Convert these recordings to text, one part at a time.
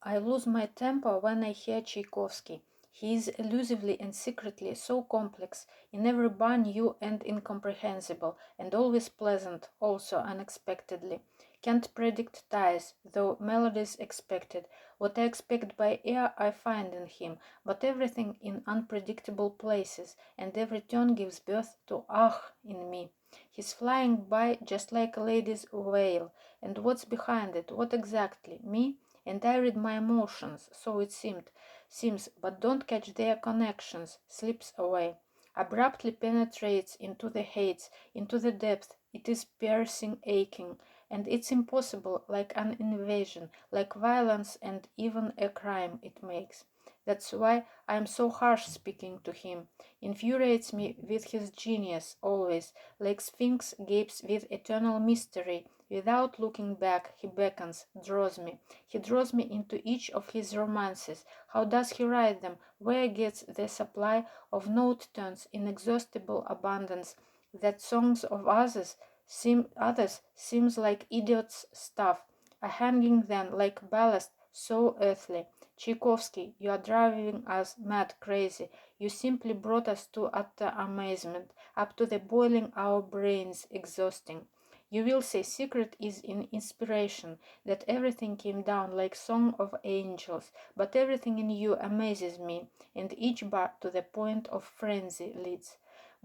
I lose my temper when I hear Tchaikovsky. He is elusively and secretly so complex, in every bar new and incomprehensible, and always pleasant, also unexpectedly. Can't predict ties, though melodies expected. What I expect by ear I find in him, but everything in unpredictable places, and every turn gives birth to ah in me. He's flying by just like a lady's veil, and what's behind it? What exactly? Me? And I read my emotions, so it seems, but don't catch their connections, slips away, abruptly penetrates into the hates, into the depth, it is piercing, aching, and it's impossible, like an invasion, like violence and even a crime it makes. That's why I am so harsh speaking to him, infuriates me with his genius always, like Sphinx gapes with eternal mystery. Without looking back, he beckons, draws me. He draws me into each of his romances. How does he write them? Where gets the supply of note tones in inexhaustible abundance that songs of others seems like idiots' stuff, a hanging then like ballast so earthly. Tchaikovsky, you are driving us mad crazy. You simply brought us to utter amazement, up to the boiling our brains exhausting. You will say secret is in inspiration, that everything came down like song of angels, but everything in you amazes me, and each bar to the point of frenzy leads.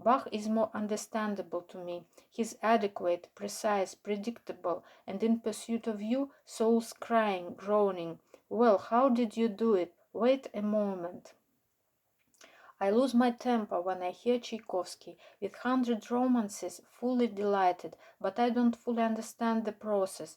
Bach is more understandable to me. He's adequate, precise, predictable, and in pursuit of you, souls crying, groaning. Well, how did you do it? Wait a moment. I lose my temper when I hear Tchaikovsky, with 100 romances, fully delighted, but I don't fully understand the process,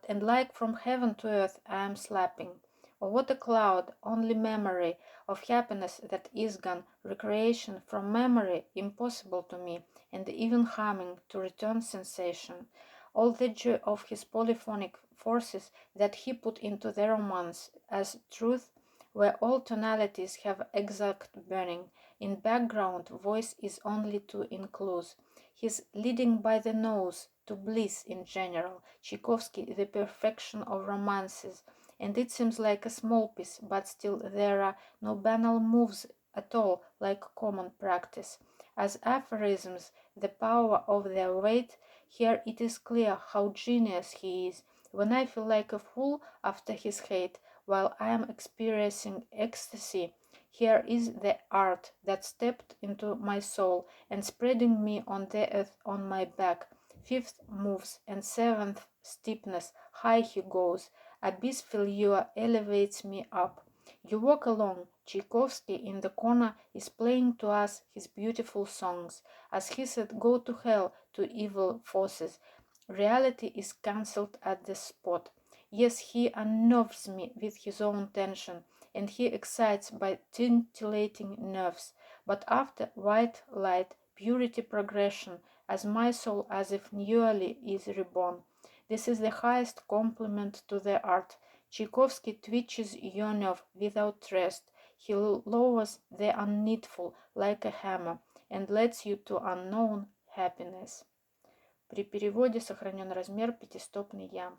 and like from heaven to earth I am slapping. Oh, what a cloud, only memory of happiness that is gone, recreation from memory impossible to me, and even humming to return sensation. All the joy of his polyphonic forces that he put into the romance as truth, where all tonalities have exact bearing. In background, voice is only to include. He's leading by the nose to bliss in general. Tchaikovsky, the perfection of romances. And it seems like a small piece, but still there are no banal moves at all, like common practice. As aphorisms, the power of their weight, here it is clear how genius he is. When I feel like a fool after his hate, while I am experiencing ecstasy, here is the art that stepped into my soul and spreading me on the earth on my back. Fifth moves and seventh steepness, high he goes. Abyss failure elevates me up. You walk along. Tchaikovsky in the corner is playing to us his beautiful songs. As he said, go to hell to evil forces. Reality is cancelled at the spot. Yes, he unnerves me with his own tension, and he excites by scintillating nerves. But after white light, purity progression, as my soul as if newly is reborn. This is the highest compliment to the art. Tchaikovsky twitches your nerve without rest. He lowers the unneedful like a hammer and leads you to unknown happiness. При переводе сохранен размер пятистопный ямб.